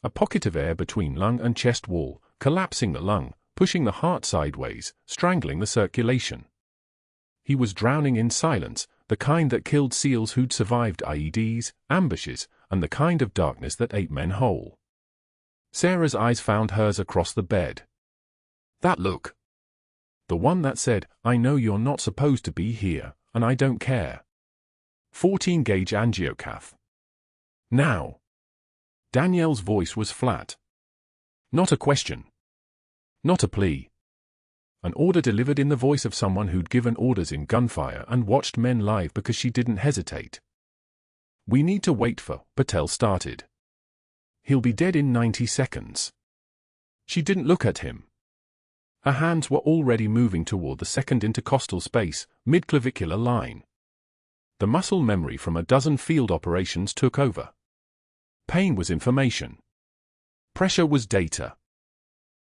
S1: A pocket of air between lung and chest wall, collapsing the lung, pushing the heart sideways, strangling the circulation. He was drowning in silence, the kind that killed SEALs who'd survived IEDs, ambushes, and the kind of darkness that ate men whole. Sarah's eyes found hers across the bed. That look. The one that said, "I know you're not supposed to be here, and I don't care." 14-gauge angiocath. Now. Danielle's voice was flat. Not a question. Not a plea. An order delivered in the voice of someone who'd given orders in gunfire and watched men live because she didn't hesitate. "We need to wait for," Patel started. "He'll be dead in 90 seconds. She didn't look at him. Her hands were already moving toward the second intercostal space, mid-clavicular line. The muscle memory from a dozen field operations took over. Pain was information. Pressure was data.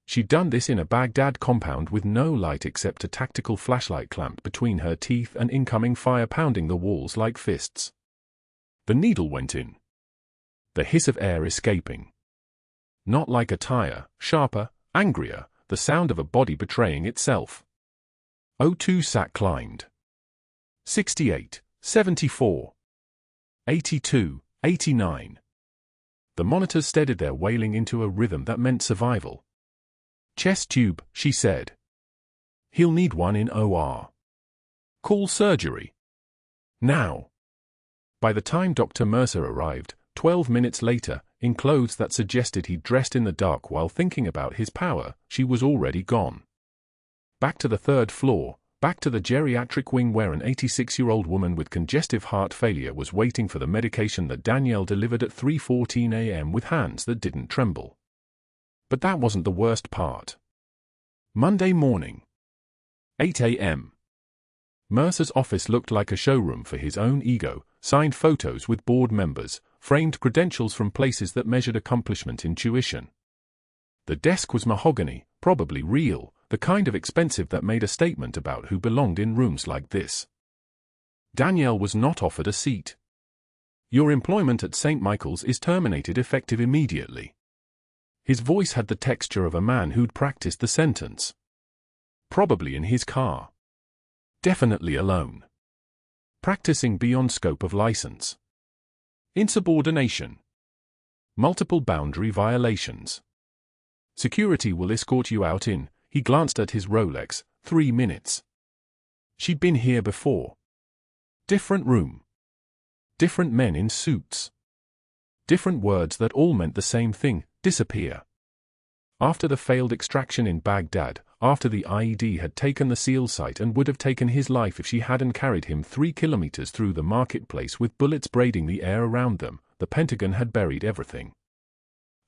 S1: She'd done this in a Baghdad compound with no light except a tactical flashlight clamped between her teeth and incoming fire pounding the walls like fists. The needle went in. The hiss of air escaping. Not like a tire, sharper, angrier, the sound of a body betraying itself. O2 sat climbed. 68, 74, 82, 89. The monitors steadied their wailing into a rhythm that meant survival. Chest tube, she said. He'll need one in OR. Call surgery. Now. By the time Dr. Mercer arrived, 12 minutes later, in clothes that suggested he'd dressed in the dark while thinking about his power, she was already gone. Back to the third floor, back to the geriatric wing where an 86-year-old woman with congestive heart failure was waiting for the medication that Danielle delivered at 3:14 a.m. with hands that didn't tremble. But that wasn't the worst part. Monday morning. 8 a.m. Mercer's office looked like a showroom for his own ego, signed photos with board members, framed credentials from places that measured accomplishment in tuition. The desk was mahogany, probably real, the kind of expensive that made a statement about who belonged in rooms like this. Danielle was not offered a seat. Your employment at St. Michael's is terminated effective immediately. His voice had the texture of a man who'd practiced the sentence. Probably in his car. Definitely alone. Practicing beyond scope of license. Insubordination. Multiple boundary violations. Security will escort you out in, he glanced at his Rolex, 3 minutes. She'd been here before. Different room. Different men in suits. Different words that all meant the same thing, disappear. After the failed extraction in Baghdad, after the IED had taken the SEAL site and would have taken his life if she hadn't carried him 3 kilometers through the marketplace with bullets braiding the air around them, the Pentagon had buried everything.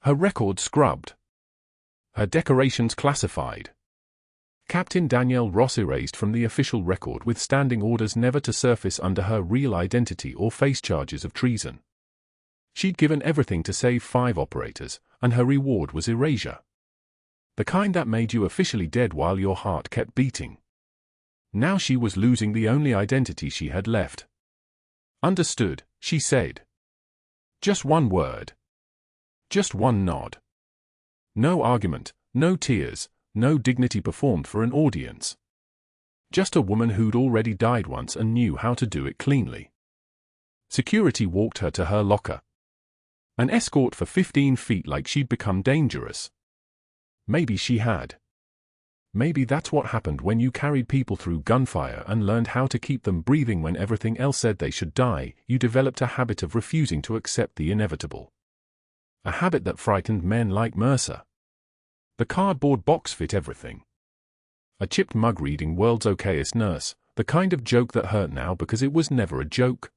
S1: Her record scrubbed. Her decorations classified. Captain Danielle Ross erased from the official record with standing orders never to surface under her real identity or face charges of treason. She'd given everything to save 5 operators, and her reward was erasure. The kind that made you officially dead while your heart kept beating. Now she was losing the only identity she had left. Understood, she said. Just one word. Just one nod. No argument, no tears, no dignity performed for an audience. Just a woman who'd already died once and knew how to do it cleanly. Security walked her to her locker. An escort for 15 feet like she'd become dangerous. Maybe she had. Maybe that's what happened when you carried people through gunfire and learned how to keep them breathing when everything else said they should die. You developed a habit of refusing to accept the inevitable. A habit that frightened men like Mercer. The cardboard box fit everything. A chipped mug reading World's Okayest Nurse, the kind of joke that hurt now because it was never a joke.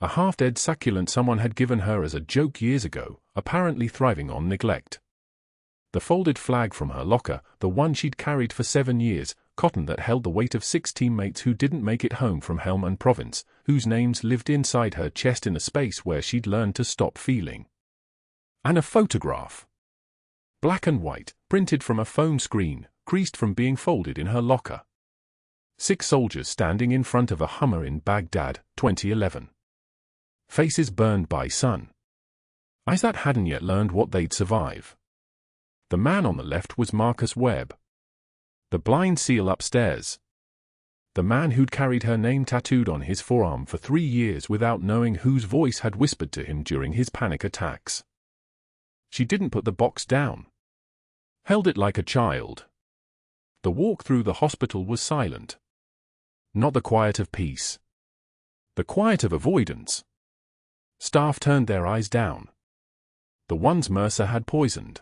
S1: A half-dead succulent someone had given her as a joke years ago, apparently thriving on neglect. The folded flag from her locker, the one she'd carried for 7 years, cotton that held the weight of 6 teammates who didn't make it home from Helmand Province, whose names lived inside her chest in a space where she'd learned to stop feeling. And a photograph. Black and white, printed from a phone screen, creased from being folded in her locker. 6 soldiers standing in front of a Hummer in Baghdad, 2011. Faces burned by sun. Eyes that hadn't yet learned what they'd survive. The man on the left was Marcus Webb. The blind seal upstairs. The man who'd carried her name tattooed on his forearm for 3 years without knowing whose voice had whispered to him during his panic attacks. She didn't put the box down. Held it like a child. The walk through the hospital was silent. Not the quiet of peace. The quiet of avoidance. Staff turned their eyes down. The ones Mercer had poisoned.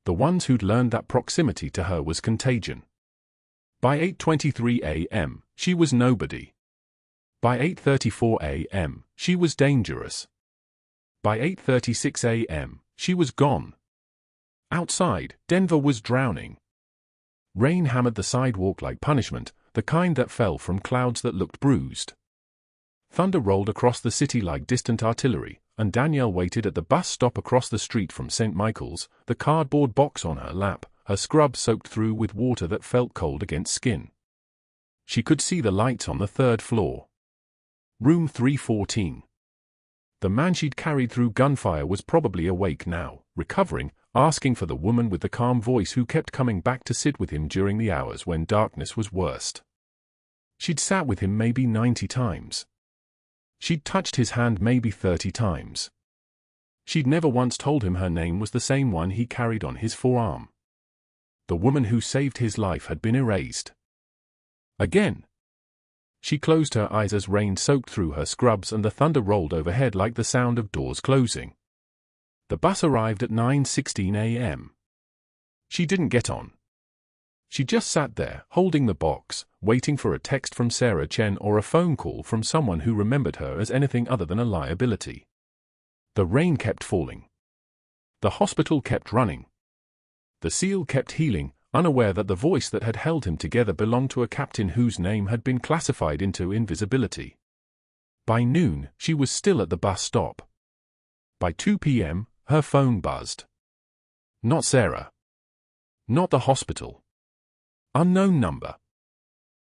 S1: The ones who'd learned that proximity to her was contagion. By 8:23 a.m., she was nobody. By 8:34 a.m., she was dangerous. By 8:36 a.m., she was gone. Outside, Denver was drowning. Rain hammered the sidewalk like punishment, the kind that fell from clouds that looked bruised. Thunder rolled across the city like distant artillery, and Danielle waited at the bus stop across the street from St. Michael's, the cardboard box on her lap, her scrub soaked through with water that felt cold against skin. She could see the lights on the third floor. Room 314. The man she'd carried through gunfire was probably awake now, recovering, asking for the woman with the calm voice who kept coming back to sit with him during the hours when darkness was worst. She'd sat with him maybe 90 times. She'd touched his hand maybe 30 times. She'd never once told him her name was the same one he carried on his forearm. The woman who saved his life had been erased. Again. She closed her eyes as rain soaked through her scrubs and the thunder rolled overhead like the sound of doors closing. The bus arrived at 9:16 a.m. She didn't get on. She just sat there, holding the box, waiting for a text from Sarah Chen or a phone call from someone who remembered her as anything other than a liability. The rain kept falling. The hospital kept running. The seal kept healing, unaware that the voice that had held him together belonged to a captain whose name had been classified into invisibility. By noon, she was still at the bus stop. By 2 p.m., her phone buzzed. Not Sarah. Not the hospital. Unknown number.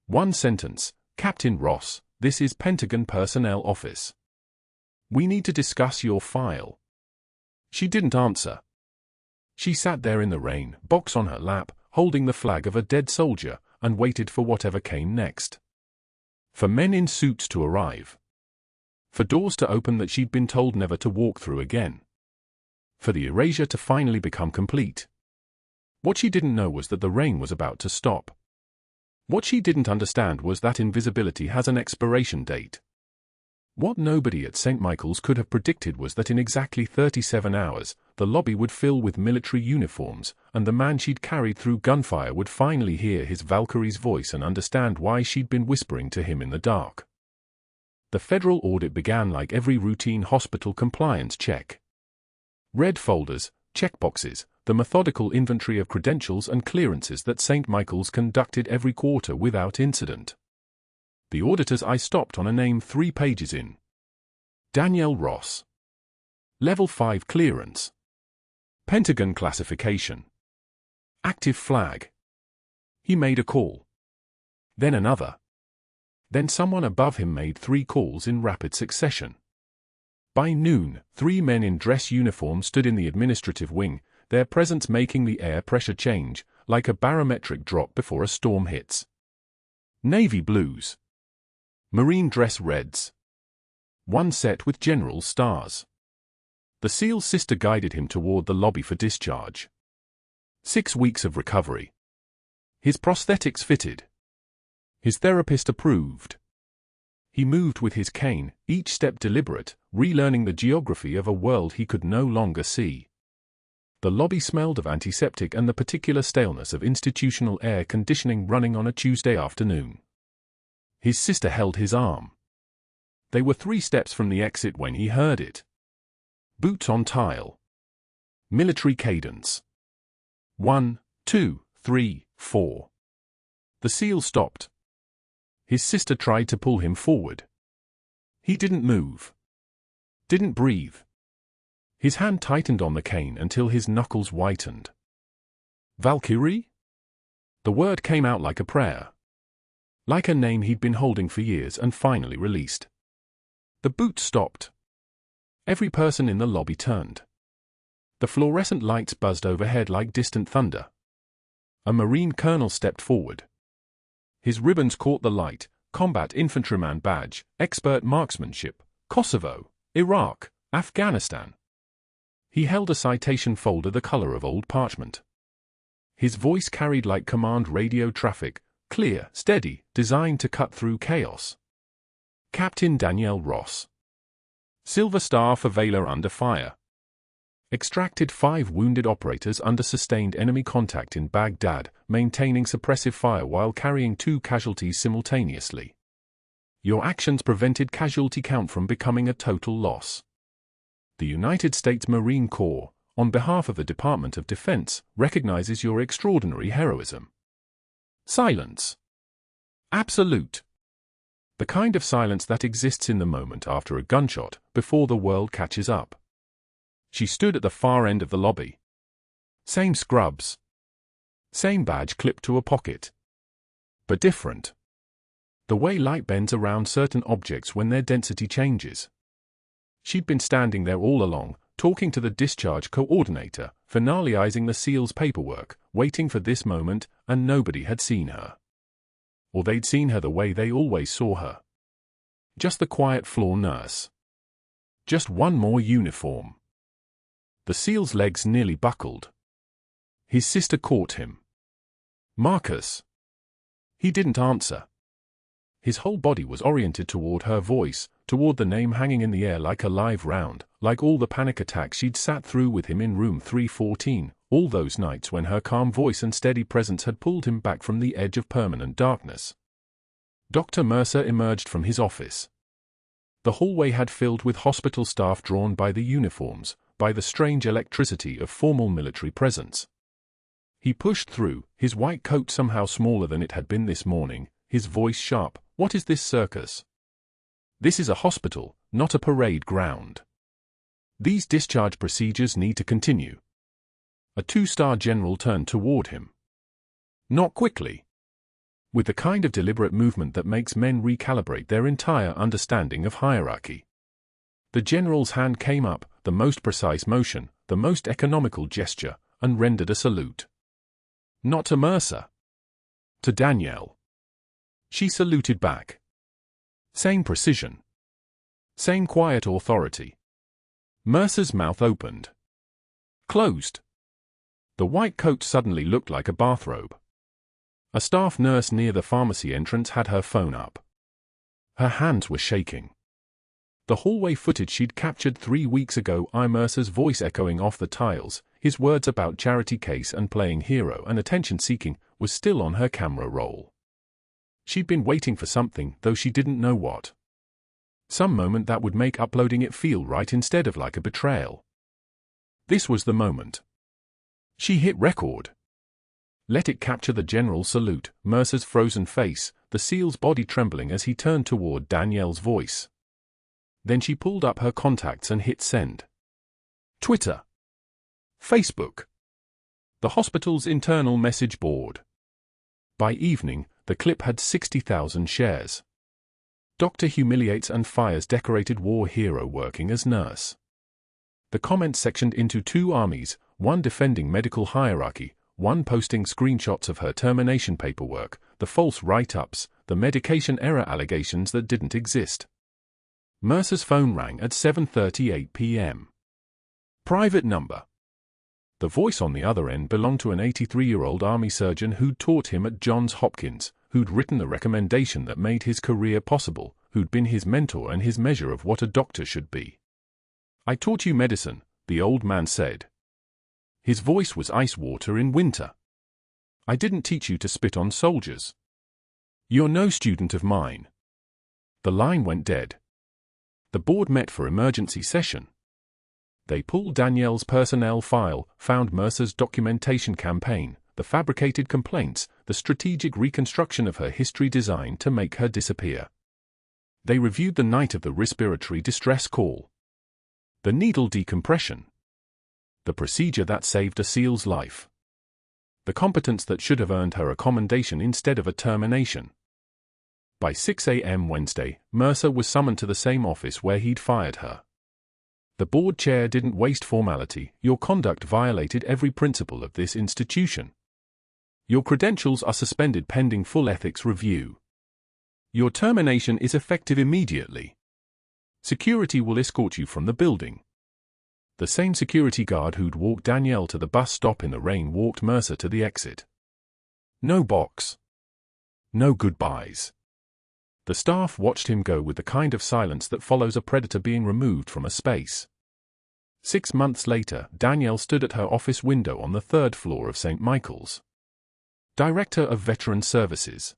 S1: One sentence, Captain Ross, this is Pentagon Personnel Office. We need to discuss your file. She didn't answer. She sat there in the rain, box on her lap, holding the flag of a dead soldier, and waited for whatever came next. For men in suits to arrive. For doors to open that she'd been told never to walk through again. For the erasure to finally become complete. What she didn't know was that the rain was about to stop. What she didn't understand was that invisibility has an expiration date. What nobody at St. Michael's could have predicted was that in exactly 37 hours, the lobby would fill with military uniforms, and the man she'd carried through gunfire would finally hear his Valkyrie's voice and understand why she'd been whispering to him in the dark. The federal audit began like every routine hospital compliance check. Red folders, checkboxes, the methodical inventory of credentials and clearances that St. Michael's conducted every quarter without incident. The auditor's eye stopped on a name 3 pages in. Danielle Ross. Level 5 clearance. Pentagon classification. Active flag. He made a call. Then another. Then someone above him made 3 calls in rapid succession. By noon, 3 men in dress uniform stood in the administrative wing, their presence making the air pressure change, like a barometric drop before a storm hits. Navy blues. Marine dress reds. One set with general stars. The SEAL's sister guided him toward the lobby for discharge. 6 weeks of recovery. His prosthetics fitted. His therapist approved. He moved with his cane, each step deliberate, relearning the geography of a world he could no longer see. The lobby smelled of antiseptic and the particular staleness of institutional air conditioning running on a Tuesday afternoon. His sister held his arm. They were 3 steps from the exit when he heard it. Boots on tile. Military cadence. 1, 2, 3, 4. The SEAL stopped. His sister tried to pull him forward. He didn't move. Didn't breathe. His hand tightened on the cane until his knuckles whitened. Valkyrie? The word came out like a prayer. Like a name he'd been holding for years and finally released. The boots stopped. Every person in the lobby turned. The fluorescent lights buzzed overhead like distant thunder. A Marine colonel stepped forward. His ribbons caught the light, combat infantryman badge, expert marksmanship, Kosovo, Iraq, Afghanistan. He held a citation folder the color of old parchment. His voice carried like command radio traffic, clear, steady, designed to cut through chaos. Captain Danielle Ross. Silver Star for Valor under fire. Extracted 5 wounded operators under sustained enemy contact in Baghdad, maintaining suppressive fire while carrying 2 casualties simultaneously. Your actions prevented casualty count from becoming a total loss. The United States Marine Corps, on behalf of the Department of Defense, recognizes your extraordinary heroism. Silence. Absolute. The kind of silence that exists in the moment after a gunshot, before the world catches up. She stood at the far end of the lobby. Same scrubs. Same badge clipped to a pocket. But different. The way light bends around certain objects when their density changes. She'd been standing there all along, talking to the discharge coordinator, finalizing the SEAL's paperwork, waiting for this moment, and nobody had seen her. Or they'd seen her the way they always saw her. Just the quiet floor nurse. Just one more uniform. The SEAL's legs nearly buckled. His sister caught him. "Marcus." He didn't answer. His whole body was oriented toward her voice, toward the name hanging in the air like a live round, like all the panic attacks she'd sat through with him in room 314, all those nights when her calm voice and steady presence had pulled him back from the edge of permanent darkness. Dr. Mercer emerged from his office. The hallway had filled with hospital staff drawn by the uniforms, by the strange electricity of formal military presence. He pushed through, his white coat somehow smaller than it had been this morning, his voice sharp. "What is this circus? This is a hospital, not a parade ground. These discharge procedures need to continue." A two-star general turned toward him. Not quickly. With the kind of deliberate movement that makes men recalibrate their entire understanding of hierarchy. The general's hand came up, the most precise motion, the most economical gesture, and rendered a salute. Not to Mercer. To Danielle. She saluted back. Same precision. Same quiet authority. Mercer's mouth opened. Closed. The white coat suddenly looked like a bathrobe. A staff nurse near the pharmacy entrance had her phone up. Her hands were shaking. The hallway footage she'd captured 3 weeks ago, Mercer's voice echoing off the tiles, his words about charity case and playing hero and attention-seeking, was still on her camera roll. She'd been waiting for something, though she didn't know what. Some moment that would make uploading it feel right instead of like a betrayal. This was the moment. She hit record. Let it capture the general's salute, Mercer's frozen face, the SEAL's body trembling as he turned toward Danielle's voice. Then she pulled up her contacts and hit send. Twitter. Facebook. The hospital's internal message board. By evening, the clip had 60,000 shares. Doctor humiliates and fires decorated war hero working as nurse. The comments sectioned into two armies, one defending medical hierarchy, one posting screenshots of her termination paperwork, the false write-ups, the medication error allegations that didn't exist. Mercer's phone rang at 7:38 p.m. Private number. The voice on the other end belonged to an 83-year-old army surgeon who'd taught him at Johns Hopkins, who'd written the recommendation that made his career possible, who'd been his mentor and his measure of what a doctor should be. "I taught you medicine," the old man said. His voice was ice water in winter. "I didn't teach you to spit on soldiers. You're no student of mine." The line went dead. The board met for emergency session. They pulled Danielle's personnel file, found Mercer's documentation campaign, the fabricated complaints, the strategic reconstruction of her history designed to make her disappear. They reviewed the night of the respiratory distress call. The needle decompression. The procedure that saved a SEAL's life. The competence that should have earned her a commendation instead of a termination. By 6 a.m. Wednesday, Mercer was summoned to the same office where he'd fired her. The board chair didn't waste formality. "Your conduct violated every principle of this institution. Your credentials are suspended pending full ethics review. Your termination is effective immediately. Security will escort you from the building." The same security guard who'd walked Danielle to the bus stop in the rain walked Mercer to the exit. No box. No goodbyes. The staff watched him go with the kind of silence that follows a predator being removed from a space. 6 months later, Danielle stood at her office window on the 3rd floor of St. Michael's. Director of Veteran Services.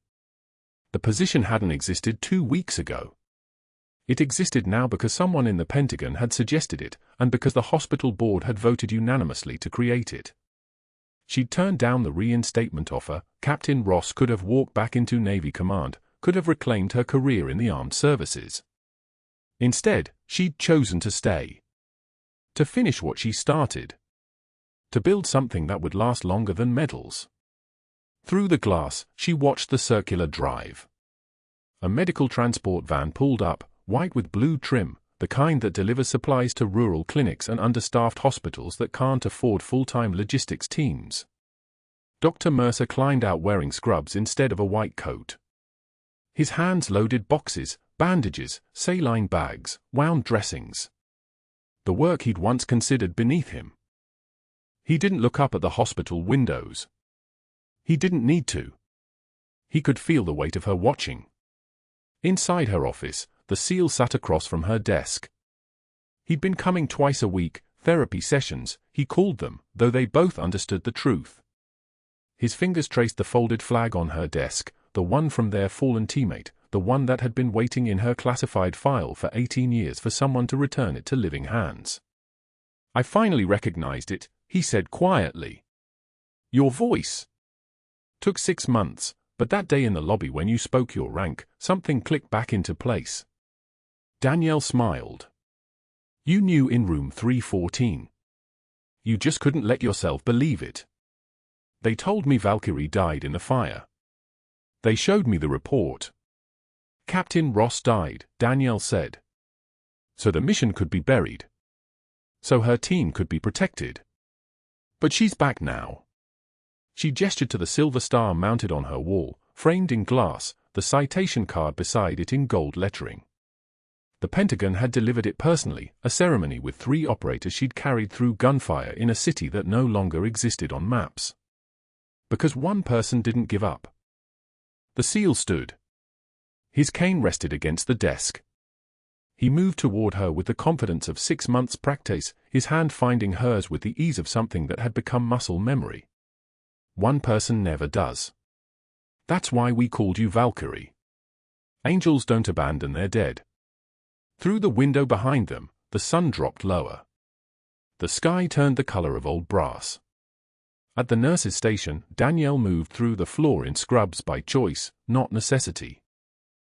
S1: The position hadn't existed 2 weeks ago. It existed now because someone in the Pentagon had suggested it, and because the hospital board had voted unanimously to create it. She'd turned down the reinstatement offer. Captain Ross could have walked back into Navy Command, could have reclaimed her career in the armed services. Instead, she'd chosen to stay. To finish what she started. To build something that would last longer than medals. Through the glass, she watched the circular drive. A medical transport van pulled up, white with blue trim, the kind that delivers supplies to rural clinics and understaffed hospitals that can't afford full-time logistics teams. Dr. Mercer climbed out wearing scrubs instead of a white coat. His hands loaded boxes, bandages, saline bags, wound dressings. The work he'd once considered beneath him. He didn't look up at the hospital windows. He didn't need to. He could feel the weight of her watching. Inside her office, the SEAL sat across from her desk. He'd been coming twice a week, therapy sessions, he called them, though they both understood the truth. His fingers traced the folded flag on her desk, the one from their fallen teammate, the one that had been waiting in her classified file for 18 years for someone to return it to living hands. "I finally recognized it," he said quietly. "Your voice. Took 6 months, but that day in the lobby when you spoke your rank, something clicked back into place." Danielle smiled. "You knew in room 314. You just couldn't let yourself believe it. They told me Valkyrie died in the fire. They showed me the report. Captain Ross died," Danielle said. "So the mission could be buried. So her team could be protected. But she's back now." She gestured to the silver star mounted on her wall, framed in glass, the citation card beside it in gold lettering. The Pentagon had delivered it personally, a ceremony with 3 operators she'd carried through gunfire in a city that no longer existed on maps. Because one person didn't give up. The SEAL stood. His cane rested against the desk. He moved toward her with the confidence of 6 months' practice, his hand finding hers with the ease of something that had become muscle memory. "One person never does. That's why we called you Valkyrie. Angels don't abandon their dead." Through the window behind them, the sun dropped lower. The sky turned the color of old brass. At the nurse's station, Danielle moved through the floor in scrubs by choice, not necessity.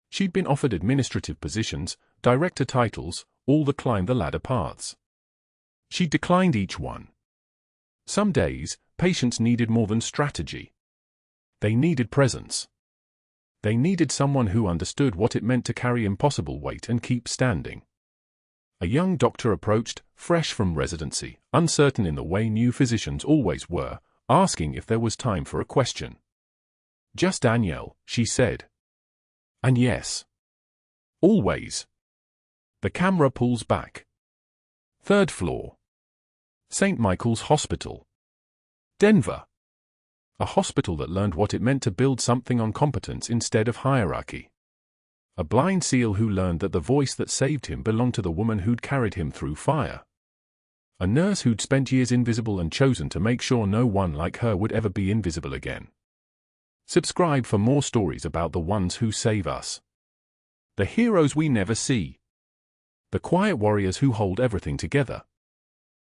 S1: She'd been offered administrative positions, director titles, all the climb-the-ladder paths. She declined each one. Some days, patients needed more than strategy. They needed presence. They needed someone who understood what it meant to carry impossible weight and keep standing. A young doctor approached, fresh from residency, uncertain in the way new physicians always were, asking if there was time for a question. "Just Danielle," she said. "And yes. Always." The camera pulls back. 3rd floor. St. Michael's Hospital. Denver. A hospital that learned what it meant to build something on competence instead of hierarchy. A blind SEAL who learned that the voice that saved him belonged to the woman who'd carried him through fire. A nurse who'd spent years invisible and chosen to make sure no one like her would ever be invisible again. Subscribe for more stories about the ones who save us. The heroes we never see. The quiet warriors who hold everything together.